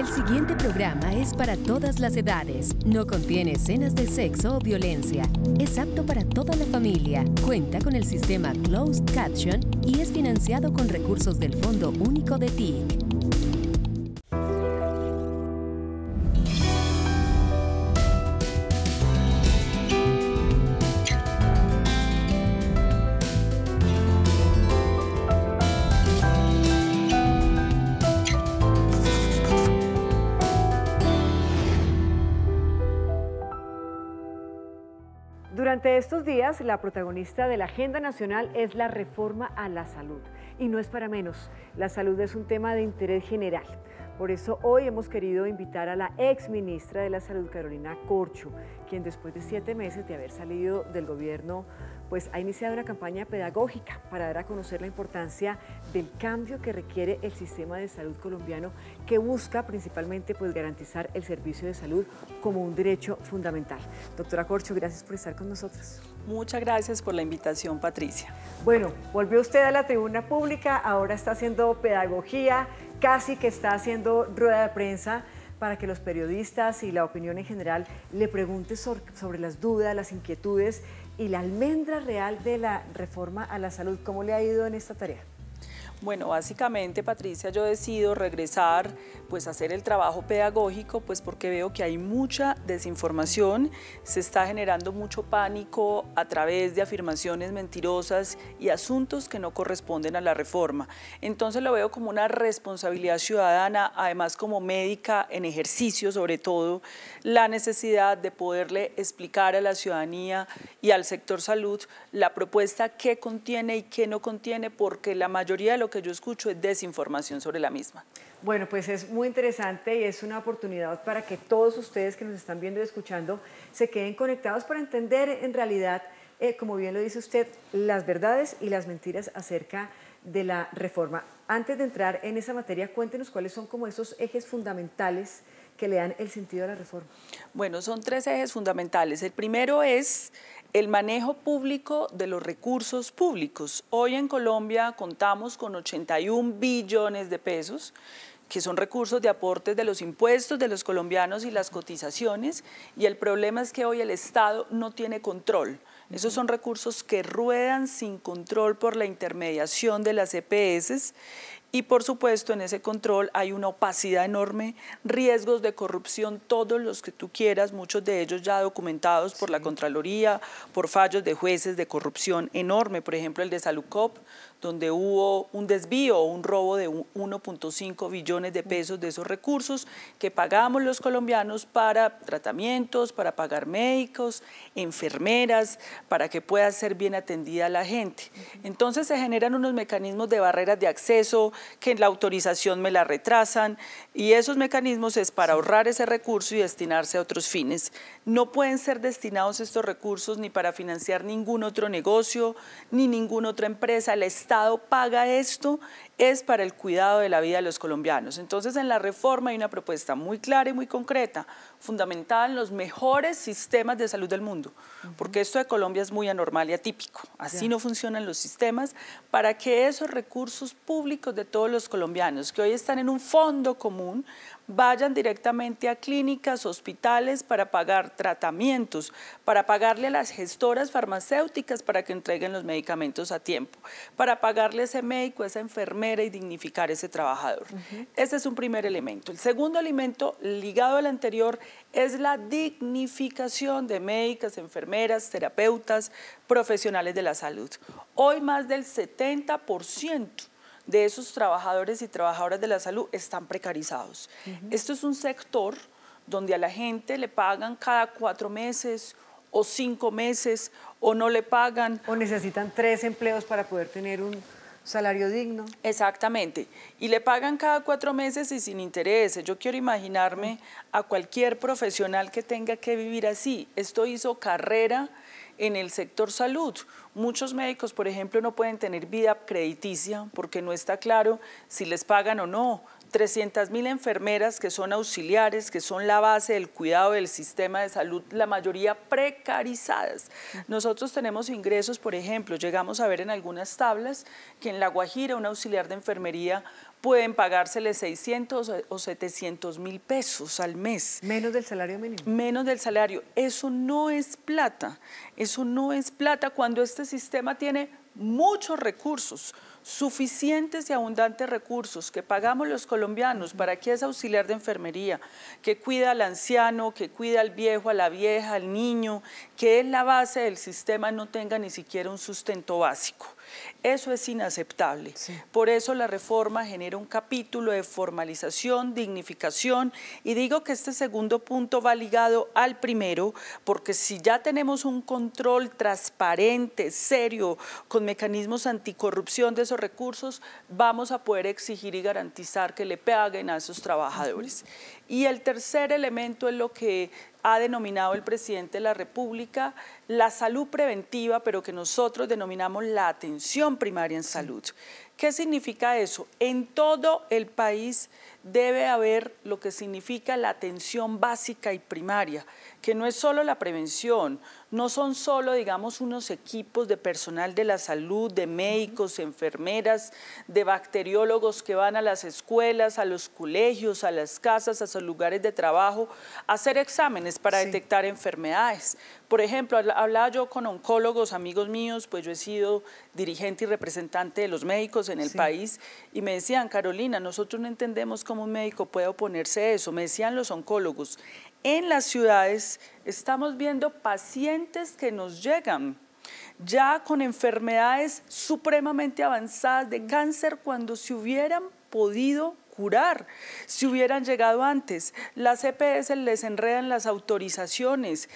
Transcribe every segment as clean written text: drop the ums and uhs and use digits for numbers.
El siguiente programa es para todas las edades. No contiene escenas de sexo o violencia. Es apto para toda la familia. Cuenta con el sistema Closed Caption y es financiado con recursos del Fondo Único de TIC. Durante estos días, la protagonista de la agenda nacional es la reforma a la salud. Y no es para menos, la salud es un tema de interés general. Por eso hoy hemos querido invitar a la exministra de la Salud, Carolina Corcho, quien después de 7 meses de haber salido del gobierno, pues ha iniciado una campaña pedagógica para dar a conocer la importancia del cambio que requiere el sistema de salud colombiano, que busca principalmente pues garantizar el servicio de salud como un derecho fundamental. Doctora Corcho, gracias por estar con nosotros. Muchas gracias por la invitación, Patricia. Bueno, volvió usted a la tribuna pública, ahora está haciendo pedagogía, casi que está haciendo rueda de prensa para que los periodistas y la opinión en general le pregunten sobre las dudas, las inquietudes y la almendra real de la reforma a la salud. ¿Cómo le ha ido en esta tarea? Bueno, básicamente, Patricia, yo decido regresar, pues a hacer el trabajo pedagógico, pues porque veo que hay mucha desinformación, se está generando mucho pánico a través de afirmaciones mentirosas y asuntos que no corresponden a la reforma. Entonces lo veo como una responsabilidad ciudadana, además como médica en ejercicio sobre todo, la necesidad de poderle explicar a la ciudadanía y al sector salud la propuesta qué contiene y qué no contiene, porque la mayoría de lo que yo escucho es desinformación sobre la misma. Bueno, pues es muy interesante y es una oportunidad para que todos ustedes que nos están viendo y escuchando se queden conectados para entender en realidad, como bien lo dice usted, las verdades y las mentiras acerca de la reforma. Antes de entrar en esa materia, cuéntenos cuáles son como esos ejes fundamentales que le dan el sentido a la reforma. Bueno, son 3 ejes fundamentales. El primero es el manejo público de los recursos públicos. Hoy en Colombia contamos con 81 billones de pesos, que son recursos de aportes de los impuestos de los colombianos y las cotizaciones, y el problema es que hoy el Estado no tiene control. Esos son recursos que ruedan sin control por la intermediación de las EPS, y por supuesto en ese control hay una opacidad enorme, riesgos de corrupción, todos los que tú quieras, muchos de ellos ya documentados por la Contraloría, por fallos de jueces de corrupción enorme, por ejemplo el de Salucop, donde hubo un desvío o un robo de 1.5 billones de pesos de esos recursos que pagamos los colombianos para tratamientos, para pagar médicos, enfermeras, para que pueda ser bien atendida la gente. Entonces se generan unos mecanismos de barreras de acceso, que en la autorización me la retrasan, y esos mecanismos es para ahorrar ese recurso y destinarse a otros fines. No pueden ser destinados estos recursos ni para financiar ningún otro negocio, ni ninguna otra empresa. El Estado paga esto, es para el cuidado de la vida de los colombianos. Entonces en la reforma hay una propuesta muy clara y muy concreta, fundamentada en los mejores sistemas de salud del mundo, porque esto de Colombia es muy anormal y atípico, así no funcionan los sistemas, para que esos recursos públicos de todos los colombianos que hoy están en un fondo común vayan directamente a clínicas, hospitales para pagar tratamientos, para pagarle a las gestoras farmacéuticas para que entreguen los medicamentos a tiempo, para pagarle a ese médico, a esa enfermera y dignificar a ese trabajador. Ese es un primer elemento. El segundo elemento, ligado al anterior, es la dignificación de médicas, enfermeras, terapeutas, profesionales de la salud. Hoy más del 70% de esos trabajadores y trabajadoras de la salud están precarizados. Esto es un sector donde a la gente le pagan cada 4 meses o 5 meses o no le pagan. O necesitan 3 empleos para poder tener un salario digno. Exactamente, y le pagan cada 4 meses y sin intereses. Yo quiero imaginarme a cualquier profesional que tenga que vivir así. Esto hizo carrera en el sector salud. Muchos médicos, por ejemplo, no pueden tener vida crediticia porque no está claro si les pagan o no. 300.000 enfermeras que son auxiliares, que son la base del cuidado del sistema de salud, la mayoría precarizadas. Nosotros tenemos ingresos, por ejemplo, llegamos a ver en algunas tablas que en La Guajira un auxiliar de enfermería pueden pagársele 600 o 700.000 pesos al mes. Menos del salario mínimo. Menos del salario. Eso no es plata. Eso no es plata cuando este sistema tiene muchos recursos, suficientes y abundantes recursos que pagamos los colombianos para que es auxiliar de enfermería, que cuida al anciano, que cuida al viejo, a la vieja, al niño, que es la base del sistema, no tenga ni siquiera un sustento básico. Eso es inaceptable. Sí. Por eso la reforma genera un capítulo de formalización, dignificación, y digo que este segundo punto va ligado al primero, porque si ya tenemos un control transparente, serio, con mecanismos anticorrupción de esos recursos, vamos a poder exigir y garantizar que le paguen a esos trabajadores. Y el tercer elemento es lo que ha denominado el presidente de la República la salud preventiva, pero que nosotros denominamos la atención primaria en salud. ¿Qué significa eso? En todo el país debe haber lo que significa la atención básica y primaria, que no es solo la prevención, no son solo, digamos, unos equipos de personal de la salud, de médicos, enfermeras, de bacteriólogos que van a las escuelas, a los colegios, a las casas, a sus lugares de trabajo, a hacer exámenes para detectar enfermedades. Por ejemplo, hablaba yo con oncólogos, amigos míos, pues yo he sido dirigente y representante de los médicos en el país, y me decían, Carolina, nosotros no entendemos cómo un médico puede oponerse a eso. Me decían los oncólogos, en las ciudades estamos viendo pacientes que nos llegan ya con enfermedades supremamente avanzadas de cáncer cuando se hubieran podido curar, si hubieran llegado antes. Las EPS les enredan las autorizaciones,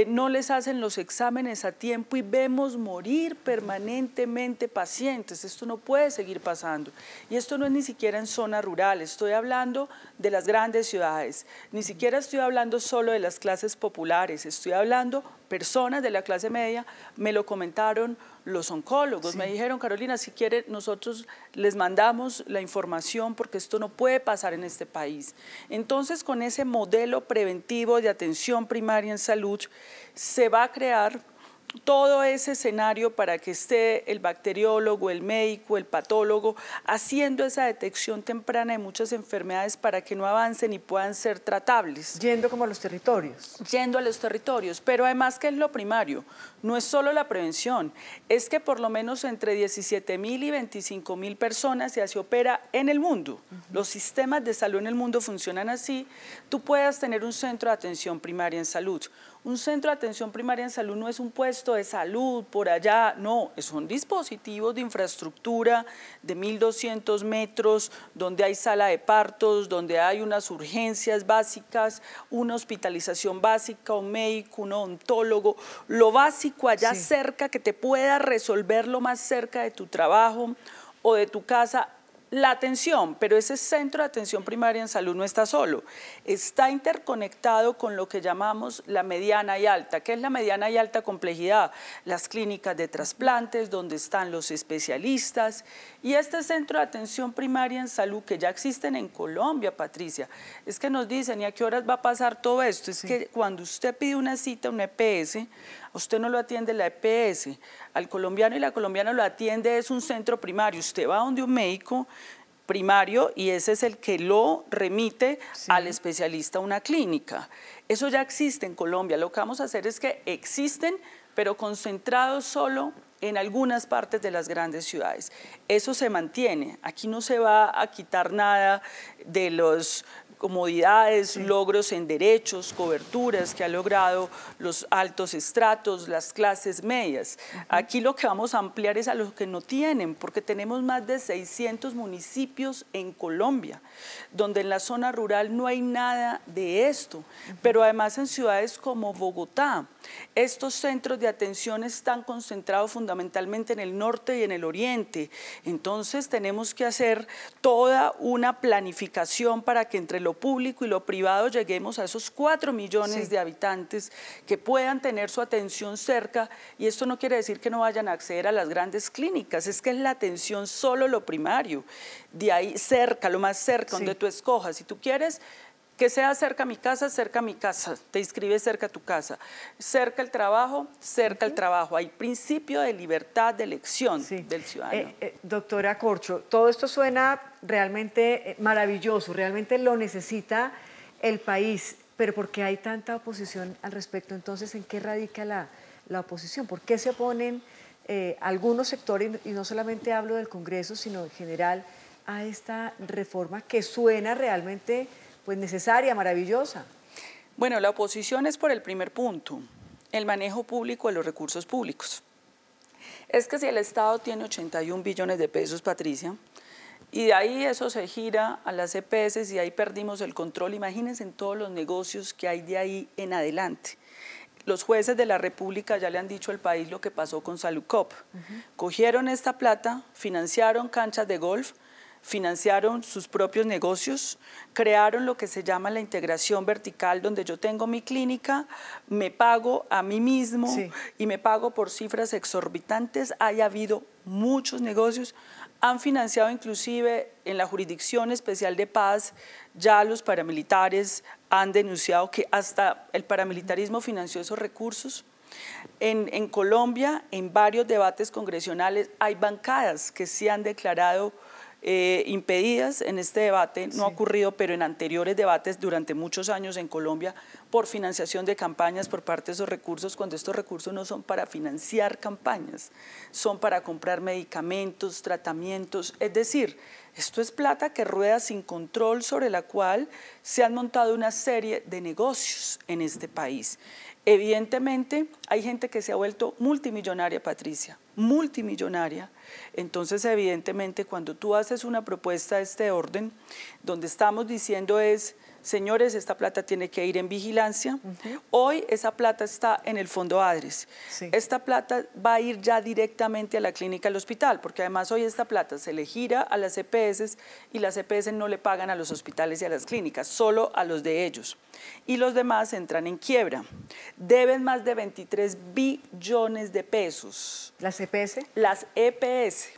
no les hacen los exámenes a tiempo y vemos morir permanentemente pacientes. Esto no puede seguir pasando. Y esto no es ni siquiera en zona rural, estoy hablando de las grandes ciudades. Ni siquiera estoy hablando solo de las clases populares, estoy hablando personas de la clase media. Me lo comentaron los oncólogos, me dijeron, Carolina, si quiere nosotros les mandamos la información porque esto no puede pasar en este país. Entonces, con ese modelo preventivo de atención primaria en salud, se va a crear todo ese escenario para que esté el bacteriólogo, el médico, el patólogo, haciendo esa detección temprana de muchas enfermedades para que no avancen y puedan ser tratables. Yendo como a los territorios. Yendo a los territorios, pero además, ¿qué es lo primario? No es solo la prevención, es que por lo menos entre 17.000 y 25.000 personas ya se opera en el mundo. Los sistemas de salud en el mundo funcionan así. Tú puedas tener un centro de atención primaria en salud. Un centro de atención primaria en salud no es un puesto de salud por allá, no, son dispositivos de infraestructura de 1.200 metros, donde hay sala de partos, donde hay unas urgencias básicas, una hospitalización básica, un médico, un odontólogo, lo básico allá cerca que te pueda resolver lo más cerca de tu trabajo o de tu casa. La atención, pero ese centro de atención primaria en salud no está solo, está interconectado con lo que llamamos la mediana y alta. ¿Qué es la mediana y alta complejidad? Las clínicas de trasplantes, donde están los especialistas, y este centro de atención primaria en salud que ya existen en Colombia, Patricia, es que nos dicen, ¿y a qué horas va a pasar todo esto? Es que cuando usted pide una cita, una EPS, a usted no lo atiende la EPS, al colombiano y la colombiana lo atiende es un centro primario. Usted va donde un médico primario y ese es el que lo remite al especialista a una clínica. Eso ya existe en Colombia. Lo que vamos a hacer es que existen, pero concentrados solo en algunas partes de las grandes ciudades. Eso se mantiene. Aquí no se va a quitar nada de los comodidades, logros en derechos, coberturas que ha logrado los altos estratos, las clases medias. Aquí lo que vamos a ampliar es a los que no tienen, porque tenemos más de 600 municipios en Colombia, donde en la zona rural no hay nada de esto, pero además en ciudades como Bogotá, estos centros de atención están concentrados fundamentalmente en el norte y en el oriente. Entonces tenemos que hacer toda una planificación para que entre lo público y lo privado lleguemos a esos 4 millones de habitantes que puedan tener su atención cerca, y esto no quiere decir que no vayan a acceder a las grandes clínicas, es que es la atención solo lo primario, de ahí cerca, lo más cerca, donde tú escojas. Si tú quieres que sea cerca a mi casa, te inscribes cerca a tu casa, cerca el trabajo, cerca el trabajo. Hay principio de libertad de elección del ciudadano. Doctora Corcho, todo esto suena realmente maravilloso, realmente lo necesita el país, pero ¿por qué hay tanta oposición al respecto? Entonces, ¿en qué radica la oposición? ¿Por qué se oponen algunos sectores, y no solamente hablo del Congreso, sino en general, a esta reforma que suena realmente pues necesaria, maravillosa? Bueno, la oposición es por el primer punto, el manejo público de los recursos públicos. Es que si el Estado tiene 81 billones de pesos, Patricia, y de ahí eso se gira a las EPS y ahí perdimos el control, imagínense en todos los negocios que hay de ahí en adelante. Los jueces de la República ya le han dicho al país lo que pasó con Saludcop. Cogieron esta plata, financiaron canchas de golf, financiaron sus propios negocios, crearon lo que se llama la integración vertical, donde yo tengo mi clínica, me pago a mí mismo y me pago por cifras exorbitantes. Ha habido muchos negocios, han financiado inclusive en la Jurisdicción Especial de Paz, ya los paramilitares han denunciado que hasta el paramilitarismo financió esos recursos. En Colombia, en varios debates congresionales, hay bancadas que se han declarado impedidas. En este debate no ha ocurrido, pero en anteriores debates durante muchos años en Colombia, por financiación de campañas por parte de esos recursos, cuando estos recursos no son para financiar campañas, son para comprar medicamentos, tratamientos, es decir, esto es plata que rueda sin control, sobre la cual se han montado una serie de negocios en este país. Evidentemente, hay gente que se ha vuelto multimillonaria, Patricia, multimillonaria. Entonces, evidentemente, cuando tú haces una propuesta de este orden, donde estamos diciendo es, señores, esta plata tiene que ir en vigilancia, hoy esa plata está en el Fondo ADRES. Esta plata va a ir ya directamente a la clínica del hospital, porque además hoy esta plata se le gira a las EPS y las EPS no le pagan a los hospitales y a las clínicas, solo a los de ellos. Y los demás entran en quiebra. Deben más de 23 billones de pesos. ¿Las EPS? Las EPS.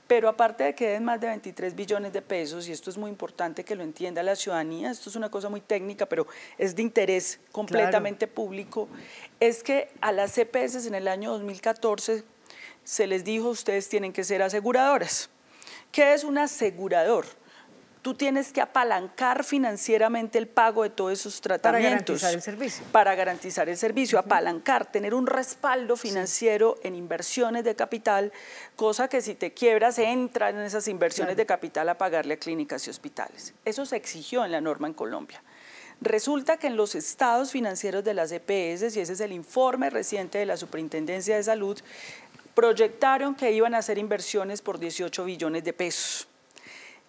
Pero aparte de que den más de 23 billones de pesos, y esto es muy importante que lo entienda la ciudadanía, esto es una cosa muy técnica, pero es de interés completamente público, es que a las EPS en el año 2014 se les dijo, ustedes tienen que ser aseguradoras. ¿Qué es un asegurador? Tú tienes que apalancar financieramente el pago de todos esos tratamientos. Para garantizar el servicio. Para garantizar el servicio, apalancar, tener un respaldo financiero en inversiones de capital, cosa que si te quiebras entra en esas inversiones de capital a pagarle a clínicas y hospitales. Eso se exigió en la norma en Colombia. Resulta que en los estados financieros de las EPS, y ese es el informe reciente de la Superintendencia de Salud, proyectaron que iban a hacer inversiones por 18 billones de pesos.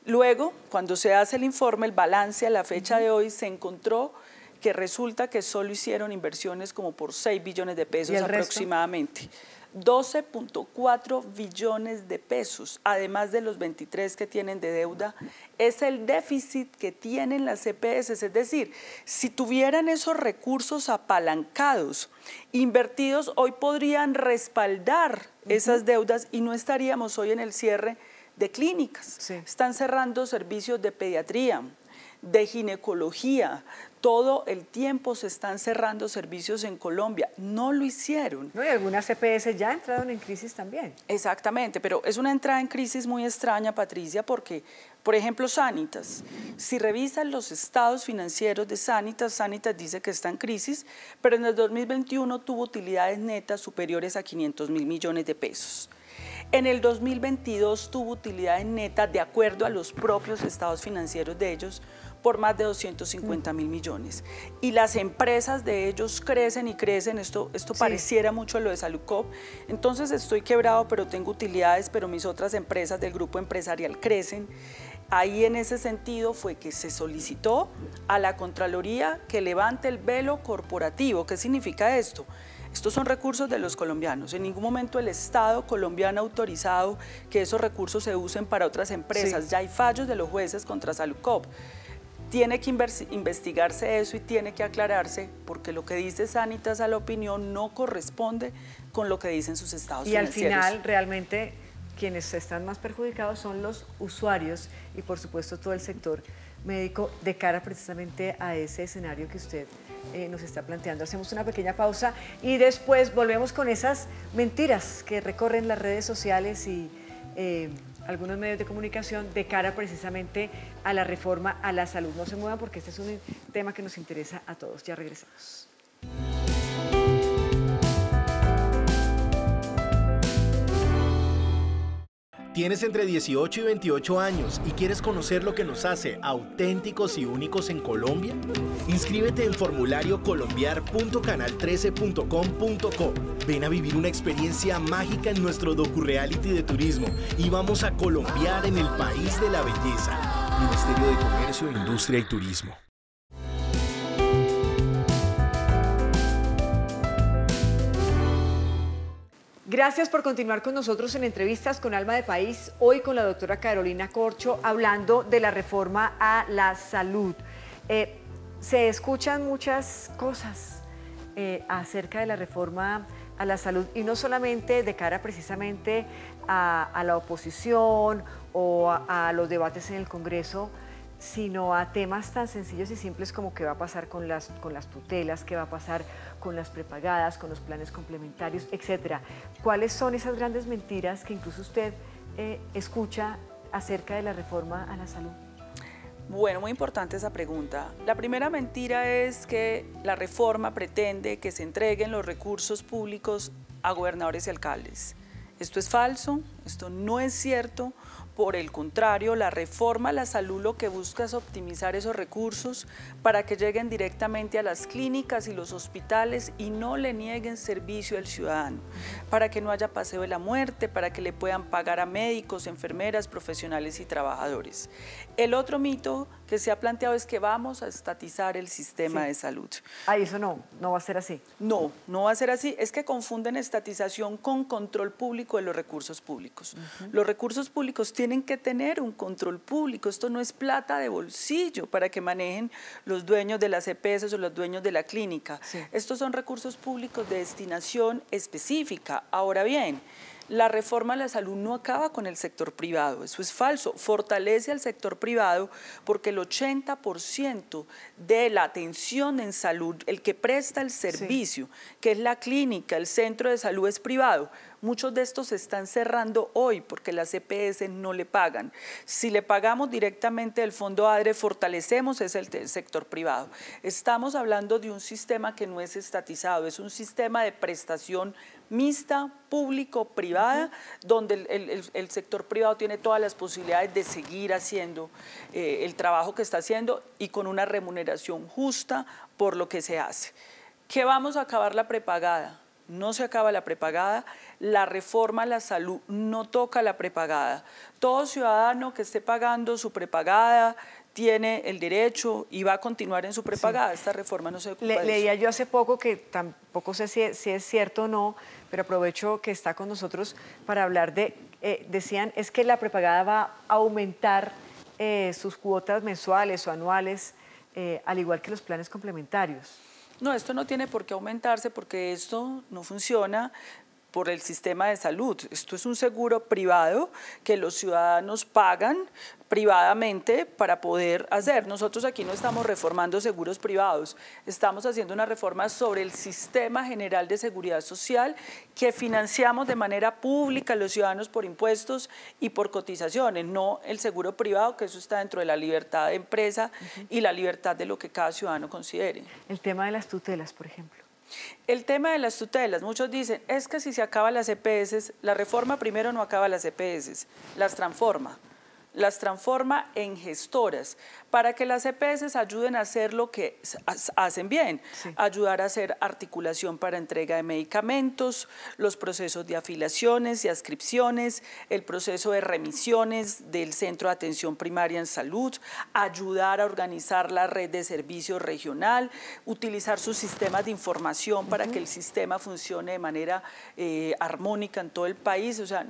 Luego, cuando se hace el informe, el balance a la fecha de hoy, se encontró que resulta que solo hicieron inversiones como por 6 billones de pesos aproximadamente. 12.4 billones de pesos, además de los 23 que tienen de deuda, es el déficit que tienen las EPS. Es decir, si tuvieran esos recursos apalancados, invertidos, hoy podrían respaldar esas deudas y no estaríamos hoy en el cierre de clínicas. Están cerrando servicios de pediatría, de ginecología, todo el tiempo se están cerrando servicios en Colombia. No lo hicieron. No, y algunas EPS ya entraron en crisis también. Exactamente, pero es una entrada en crisis muy extraña, Patricia, porque, por ejemplo, Sanitas, si revisan los estados financieros de Sanitas, Sanitas dice que está en crisis, pero en el 2021 tuvo utilidades netas superiores a 500.000 millones de pesos. En el 2022 tuvo utilidades netas, de acuerdo a los propios estados financieros de ellos, por más de 250.000 millones. Y las empresas de ellos crecen y crecen, esto pareciera mucho a lo de Saludcop. Entonces estoy quebrado, pero tengo utilidades, pero mis otras empresas del grupo empresarial crecen. Ahí en ese sentido fue que se solicitó a la Contraloría que levante el velo corporativo. ¿Qué significa esto? Estos son recursos de los colombianos. En ningún momento el Estado colombiano ha autorizado que esos recursos se usen para otras empresas. Ya hay fallos de los jueces contra Saludcop. tiene que investigarse eso y tiene que aclararse, porque lo que dice Sanitas a la opinión no corresponde con lo que dicen sus estados financieros. Y al final, realmente, quienes están más perjudicados son los usuarios y, por supuesto, todo el sector médico de cara precisamente a ese escenario que usted nos está planteando. Hacemos una pequeña pausa y después volvemos con esas mentiras que recorren las redes sociales y algunos medios de comunicación de cara precisamente a la reforma a la salud. No se muevan porque este es un tema que nos interesa a todos. Ya regresamos. ¿Tienes entre 18 y 28 años y quieres conocer lo que nos hace auténticos y únicos en Colombia? Inscríbete en formulario colombiar.canal13.com.co. Ven a vivir una experiencia mágica en nuestro docu-reality de turismo y vamos a colombiar en el país de la belleza. Ministerio de Comercio, Industria y Turismo. Gracias por continuar con nosotros en Entrevistas con Alma de País, hoy con la doctora Carolina Corcho, hablando de la reforma a la salud. Se escuchan muchas cosas acerca de la reforma a la salud y no solamente de cara precisamente a la oposición o a los debates en el Congreso, sino a temas tan sencillos y simples como qué va a pasar con las tutelas, qué va a pasar con las prepagadas, con los planes complementarios, etcétera. ¿Cuáles son esas grandes mentiras que incluso usted escucha acerca de la reforma a la salud? Bueno, muy importante esa pregunta. La primera mentira es que la reforma pretende que se entreguen los recursos públicos a gobernadores y alcaldes. Esto es falso, esto no es cierto. Por el contrario, la reforma a la salud lo que busca es optimizar esos recursos para que lleguen directamente a las clínicas y los hospitales y no le nieguen servicio al ciudadano, para que no haya paseo de la muerte, para que le puedan pagar a médicos, enfermeras, profesionales y trabajadores. El otro mito que se ha planteado es que vamos a estatizar el sistema de salud. Eso no va a ser así. No va a ser así. Es que confunden estatización con control público de los recursos públicos. Los recursos públicos tienen que tener un control público. Esto no es plata de bolsillo para que manejen los dueños de las EPS o los dueños de la clínica. Estos son recursos públicos de destinación específica. Ahora bien, la reforma a la salud no acaba con el sector privado, eso es falso, fortalece al sector privado porque el 80% de la atención en salud, el que presta el servicio, que es la clínica, el centro de salud es privado. Muchos de estos se están cerrando hoy porque las EPS no le pagan. Si le pagamos directamente del Fondo ADRE, fortalecemos el sector privado. Estamos hablando de un sistema que no es estatizado, es un sistema de prestación mixta, público-privada, donde el sector privado tiene todas las posibilidades de seguir haciendo el trabajo que está haciendo y con una remuneración justa por lo que se hace. ¿Qué vamos a acabar la prepagada? No se acaba la prepagada, la reforma a la salud no toca la prepagada. Todo ciudadano que esté pagando su prepagada tiene el derecho y va a continuar en su prepagada. Esta reforma no se ocupa de eso. Leía yo hace poco, que tampoco sé si es cierto o no, pero aprovecho que está con nosotros para hablar de, decían, es que la prepagada va a aumentar sus cuotas mensuales o anuales, al igual que los planes complementarios. No, esto no tiene por qué aumentarse porque esto no funciona por el sistema de salud. Esto es un seguro privado que los ciudadanos pagan privadamente para poder hacer. Nosotros aquí no estamos reformando seguros privados, estamos haciendo una reforma sobre el sistema general de seguridad social que financiamos de manera pública los ciudadanos por impuestos y por cotizaciones, no el seguro privado, que eso está dentro de la libertad de empresa y la libertad de lo que cada ciudadano considere. El tema de las tutelas, por ejemplo. El tema de las tutelas, muchos dicen, es que si se acaban las EPS, la reforma primero no acaba las EPS, las transforma en gestoras, para que las EPS ayuden a hacer lo que hacen bien, ayudar a hacer articulación para entrega de medicamentos, los procesos de afiliaciones y adscripciones, el proceso de remisiones del centro de atención primaria en salud, ayudar a organizar la red de servicios regional, utilizar sus sistemas de información para que el sistema funcione de manera armónica en todo el país. O sea,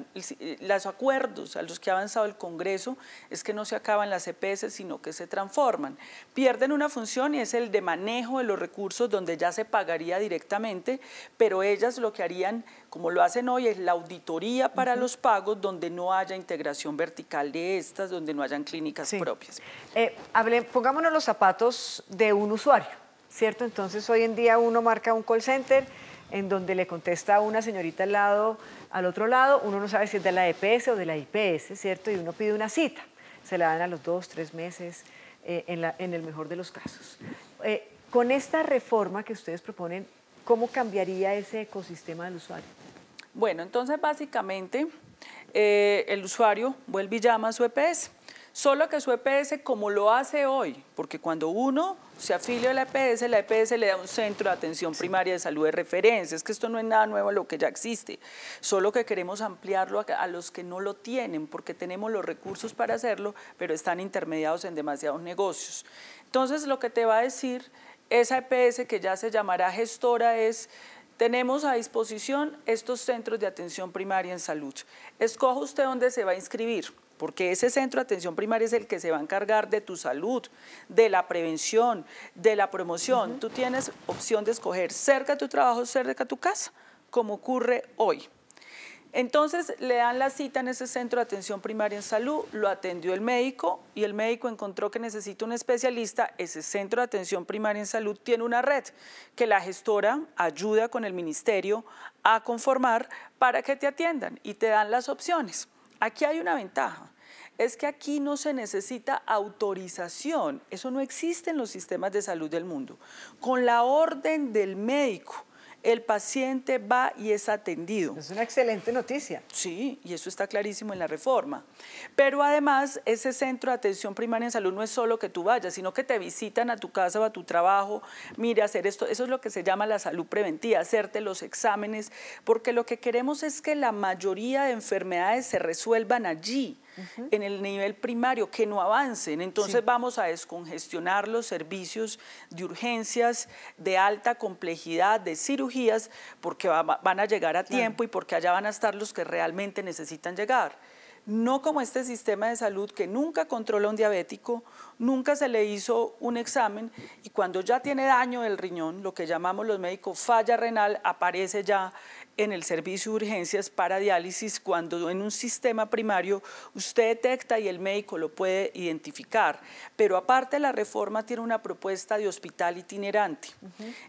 los acuerdos a los que ha avanzado el Congreso cierto es que no se acaban las EPS, sino que se transforman. Pierden una función y es el de manejo de los recursos, donde ya se pagaría directamente, pero ellas lo que harían, como lo hacen hoy, es la auditoría para los pagos, donde no haya integración vertical de estas, donde no hayan clínicas propias. Pongámonos los zapatos de un usuario, ¿cierto? Entonces, hoy en día uno marca un call center en donde le contesta a una señorita al otro lado, uno no sabe si es de la EPS o de la IPS, ¿cierto? Y uno pide una cita, se la dan a los 2, 3 meses, en el mejor de los casos. Con esta reforma que ustedes proponen, ¿cómo cambiaría ese ecosistema del usuario? Bueno, entonces básicamente el usuario vuelve y llama a su EPS, solo que su EPS, como lo hace hoy, porque cuando uno se afilia a la EPS le da un centro de atención primaria de salud de referencia. Es que esto no es nada nuevo, lo que ya existe, solo que queremos ampliarlo a los que no lo tienen, porque tenemos los recursos para hacerlo, pero están intermediados en demasiados negocios. Entonces, lo que te va a decir esa EPS, que ya se llamará gestora, es: tenemos a disposición estos centros de atención primaria en salud. Escoja usted dónde se va a inscribir, porque ese centro de atención primaria es el que se va a encargar de tu salud, de la prevención, de la promoción. Tú tienes opción de escoger cerca de tu trabajo, cerca de tu casa, como ocurre hoy. Entonces le dan la cita en ese centro de atención primaria en salud, lo atendió el médico y el médico encontró que necesita un especialista. Ese centro de atención primaria en salud tiene una red que la gestora ayuda con el ministerio a conformar para que te atiendan y te dan las opciones. Aquí hay una ventaja, es que aquí no se necesita autorización, eso no existe en los sistemas de salud del mundo. Con la orden del médico, el paciente va y es atendido. Es una excelente noticia. Sí, y eso está clarísimo en la reforma. Pero además, ese centro de atención primaria en salud no es solo que tú vayas, sino que te visitan a tu casa o a tu trabajo, mire, hacer esto. Eso es lo que se llama la salud preventiva, hacerte los exámenes, porque lo que queremos es que la mayoría de enfermedades se resuelvan allí, en el nivel primario, que no avancen. Entonces vamos a descongestionar los servicios de urgencias, de alta complejidad, de cirugías, porque van a llegar a tiempo y porque allá van a estar los que realmente necesitan llegar. No como este sistema de salud que nunca controla a un diabético, nunca se le hizo un examen y cuando ya tiene daño del riñón, lo que llamamos los médicos falla renal, aparece ya en el servicio de urgencias para diálisis, cuando en un sistema primario usted detecta y el médico lo puede identificar. Pero aparte, la reforma tiene una propuesta de hospital itinerante.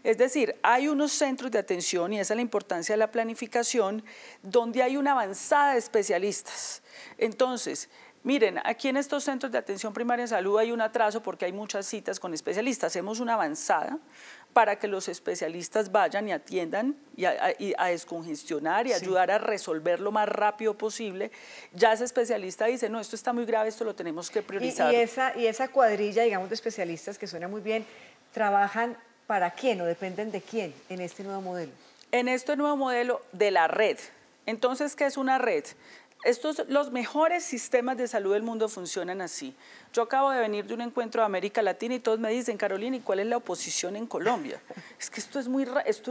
Es decir, hay unos centros de atención, y esa es la importancia de la planificación, donde hay una avanzada de especialistas. Entonces, miren, aquí en estos centros de atención primaria en salud hay un atraso porque hay muchas citas con especialistas. Hacemos una avanzada para que los especialistas vayan y atiendan y a descongestionar y ayudar a resolver lo más rápido posible. Ya ese especialista dice, no, esto está muy grave, esto lo tenemos que priorizar. Y esa cuadrilla, digamos, de especialistas, que suena muy bien, ¿trabajan para quién o dependen de quién en este nuevo modelo? En este nuevo modelo de la red. Entonces, ¿qué es una red? Los mejores sistemas de salud del mundo funcionan así. Yo acabo de venir de un encuentro de América Latina y todos me dicen, Carolina, ¿y cuál es la oposición en Colombia? Es que esto es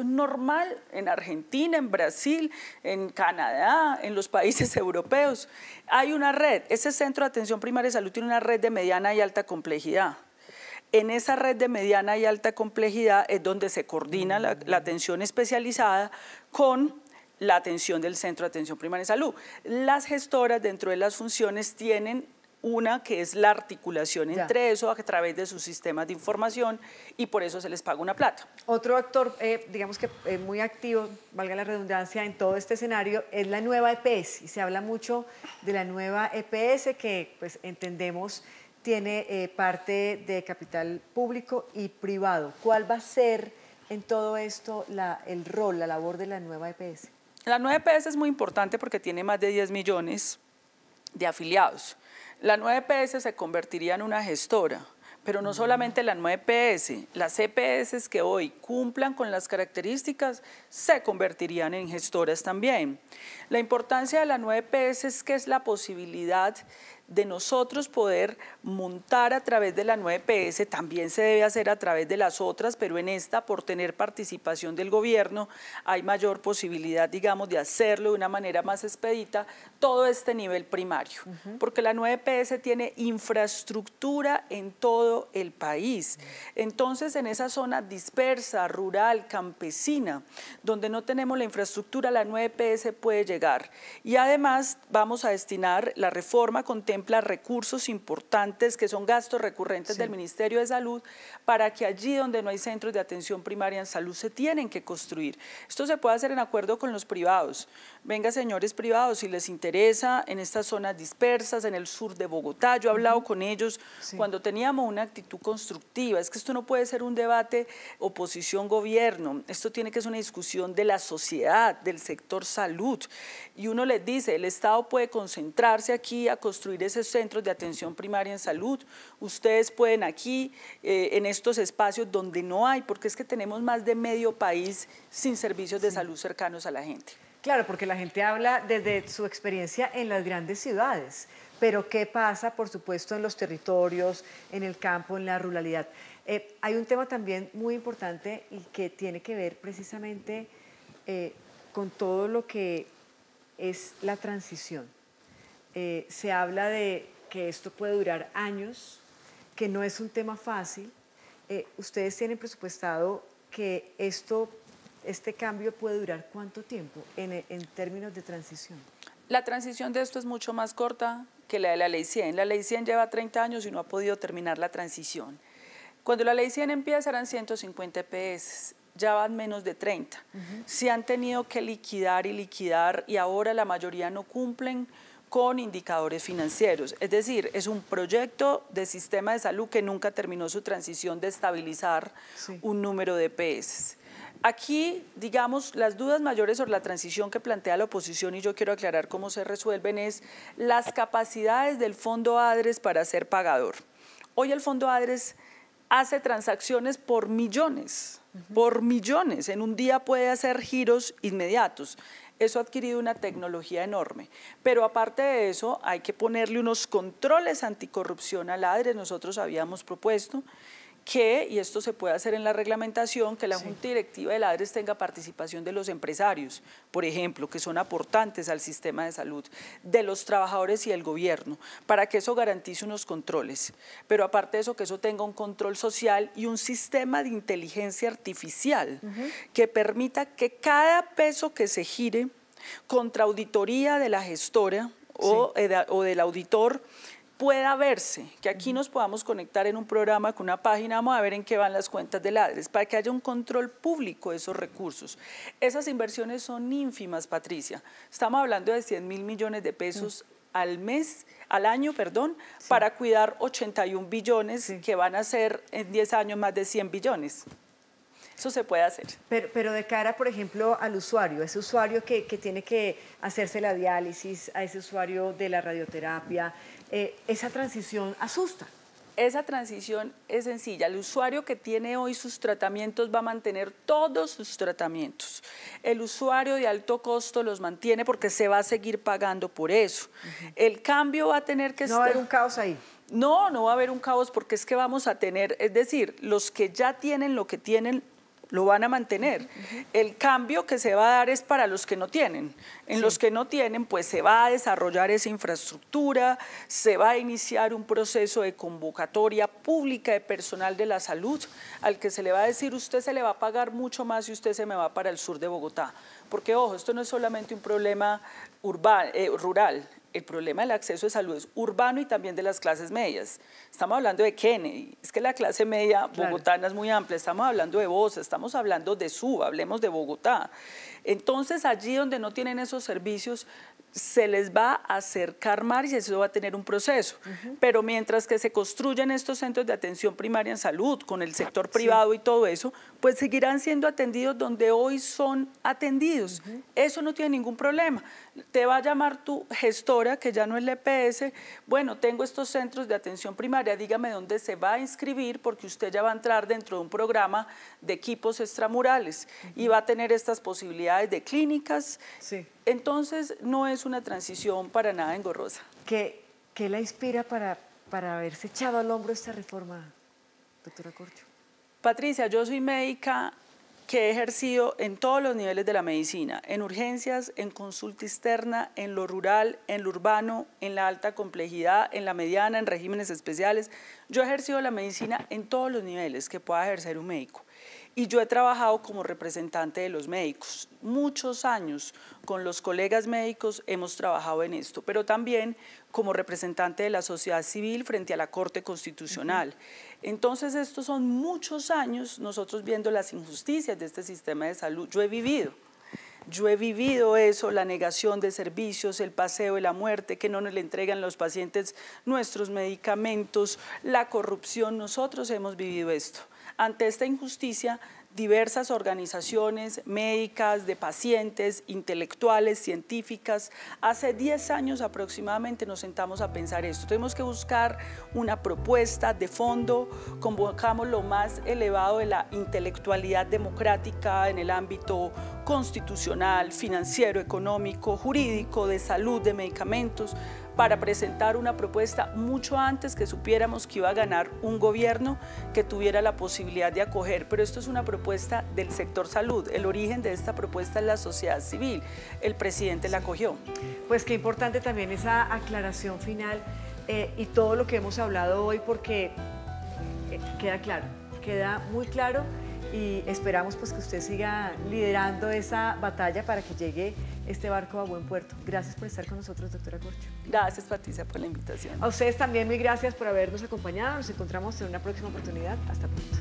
normal en Argentina, en Brasil, en Canadá, en los países europeos. Hay una red, ese centro de atención primaria de salud tiene una red de mediana y alta complejidad. En esa red de mediana y alta complejidad es donde se coordina la atención especializada con la atención del centro de atención primaria de salud. Las gestoras, dentro de las funciones, tienen una que es la articulación entre eso a través de sus sistemas de información y por eso se les paga una plata. Otro actor, digamos que muy activo, valga la redundancia, en todo este escenario es la nueva EPS, y se habla mucho de la nueva EPS que, pues, entendemos tiene parte de capital público y privado. ¿Cuál va a ser en todo esto el rol, la labor de la nueva EPS? La nueva EPS es muy importante porque tiene más de 10 millones de afiliados. La nueva EPS se convertiría en una gestora, pero no solamente la nueva EPS, las EPS que hoy cumplan con las características se convertirían en gestoras también. La importancia de la nueva EPS es que es la posibilidad de nosotros poder montar a través de la nueva EPS, también se debe hacer a través de las otras, pero en esta, por tener participación del gobierno, hay mayor posibilidad, digamos, de hacerlo de una manera más expedita, todo este nivel primario, porque la nueva EPS tiene infraestructura en todo el país. Entonces, en esa zona dispersa, rural, campesina, donde no tenemos la infraestructura, la nueva EPS puede llegar. Y además, vamos a destinar, la reforma contempla recursos importantes que son gastos recurrentes del Ministerio de Salud para que allí donde no hay centros de atención primaria en salud se tienen que construir. Esto se puede hacer en acuerdo con los privados. Venga, señores privados, si les interesa en estas zonas dispersas, en el sur de Bogotá, yo he hablado con ellos cuando teníamos una actitud constructiva. Es que esto no puede ser un debate oposición-gobierno, esto tiene que ser una discusión de la sociedad, del sector salud. Y uno les dice, el Estado puede concentrarse aquí a construir esos centros de atención primaria en salud. Ustedes pueden aquí, en estos espacios donde no hay, porque es que tenemos más de medio país sin servicios de salud cercanos a la gente. Claro, porque la gente habla desde su experiencia en las grandes ciudades, pero ¿qué pasa, por supuesto, en los territorios, en el campo, en la ruralidad? Hay un tema también muy importante y que tiene que ver precisamente con todo lo que es la transición. Se habla de que esto puede durar años, que no es un tema fácil. ¿Ustedes tienen presupuestado que este cambio puede durar cuánto tiempo en términos de transición? La transición de esto es mucho más corta que la de la Ley 100. La Ley 100 lleva 30 años y no ha podido terminar la transición. Cuando la Ley 100 empieza eran 150 EPS, ya van menos de 30. Se han tenido que liquidar y ahora la mayoría no cumplen con indicadores financieros. Es decir, es un proyecto de sistema de salud que nunca terminó su transición de estabilizar un número de EPS. Aquí, digamos, las dudas mayores sobre la transición que plantea la oposición, y yo quiero aclarar cómo se resuelven, es las capacidades del Fondo ADRES para ser pagador. Hoy el Fondo ADRES hace transacciones por millones, en un día puede hacer giros inmediatos. Eso ha adquirido una tecnología enorme, pero aparte de eso hay que ponerle unos controles anticorrupción al ADRES. Nosotros habíamos propuesto que, y esto se puede hacer en la reglamentación, que la Junta Directiva del ADRES tenga participación de los empresarios, por ejemplo, que son aportantes al sistema de salud, de los trabajadores y el gobierno, para que eso garantice unos controles. Pero aparte de eso, que eso tenga un control social y un sistema de inteligencia artificial que permita que cada peso que se gire contra auditoría de la gestora o del auditor pueda verse, que aquí nos podamos conectar en un programa con una página, vamos a ver en qué van las cuentas del ADRES, para que haya un control público de esos recursos. Esas inversiones son ínfimas, Patricia. Estamos hablando de 100.000 millones de pesos al año, para cuidar 81 billones que van a ser en 10 años más de 100 billones. Eso se puede hacer. Pero de cara, por ejemplo, al usuario, ese usuario que tiene que hacerse la diálisis, a ese usuario de la radioterapia, esa transición asusta. Esa transición es sencilla. El usuario que tiene hoy sus tratamientos va a mantener todos sus tratamientos. El usuario de alto costo los mantiene porque se va a seguir pagando por eso. El cambio va a tener que ¿No va a haber un caos ahí? No, no va a haber un caos porque es que vamos a tener, es decir, los que ya tienen lo que tienen, lo van a mantener. El cambio que se va a dar es para los que no tienen. En los que no tienen, pues se va a desarrollar esa infraestructura, se va a iniciar un proceso de convocatoria pública de personal de la salud, al que se le va a decir, usted se le va a pagar mucho más si usted se me va para el sur de Bogotá. Porque, ojo, esto no es solamente un problema rural. El problema del acceso de salud es urbano y también de las clases medias. Estamos hablando de Kennedy, es que la clase media bogotana es muy amplia, estamos hablando de Bosa, estamos hablando de Suba, hablemos de Bogotá. Entonces, allí donde no tienen esos servicios, se les va a acercar más y eso va a tener un proceso. Pero mientras que se construyen estos centros de atención primaria en salud, con el sector privado y todo eso, pues seguirán siendo atendidos donde hoy son atendidos. Eso no tiene ningún problema. Te va a llamar tu gestora, que ya no es la EPS, bueno, tengo estos centros de atención primaria, dígame dónde se va a inscribir, porque usted ya va a entrar dentro de un programa de equipos extramurales y va a tener estas posibilidades de clínicas. Entonces, no es una transición para nada engorrosa. Que ¿Qué la inspira para haberse echado al hombro esta reforma, doctora Corcho? Patricia, yo soy médica que he ejercido en todos los niveles de la medicina, en urgencias, en consulta externa, en lo rural, en lo urbano, en la alta complejidad, en la mediana, en regímenes especiales. Yo he ejercido la medicina en todos los niveles que pueda ejercer un médico. Y yo he trabajado como representante de los médicos. Muchos años con los colegas médicos hemos trabajado en esto, pero también como representante de la sociedad civil frente a la Corte Constitucional. Entonces, estos son muchos años nosotros viendo las injusticias de este sistema de salud. Yo he vivido eso, la negación de servicios, el paseo de la muerte, que no nos le entregan los pacientes nuestros medicamentos, la corrupción. Nosotros hemos vivido esto. Ante esta injusticia, diversas organizaciones médicas, de pacientes, intelectuales, científicas, hace 10 años aproximadamente nos sentamos a pensar esto. Tenemos que buscar una propuesta de fondo, convocamos lo más elevado de la intelectualidad democrática en el ámbito constitucional, financiero, económico, jurídico, de salud, de medicamentos, para presentar una propuesta mucho antes que supiéramos que iba a ganar un gobierno que tuviera la posibilidad de acoger. Pero esto es una propuesta del sector salud. El origen de esta propuesta es la sociedad civil. El presidente la acogió. Pues qué importante también esa aclaración final y todo lo que hemos hablado hoy, porque queda claro, queda muy claro, y esperamos pues que usted siga liderando esa batalla para que llegue este barco a buen puerto. Gracias por estar con nosotros, doctora Corcho. Gracias, Patricia, por la invitación. A ustedes también mil gracias por habernos acompañado. Nos encontramos en una próxima oportunidad. Hasta pronto.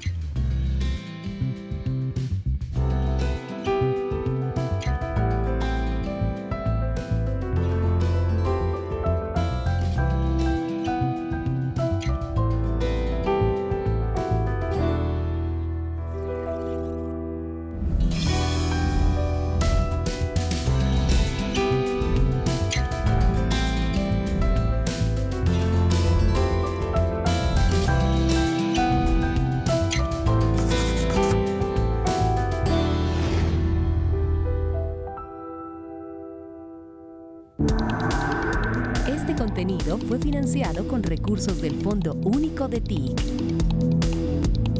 Este contenido fue financiado con recursos del Fondo Único de TIC.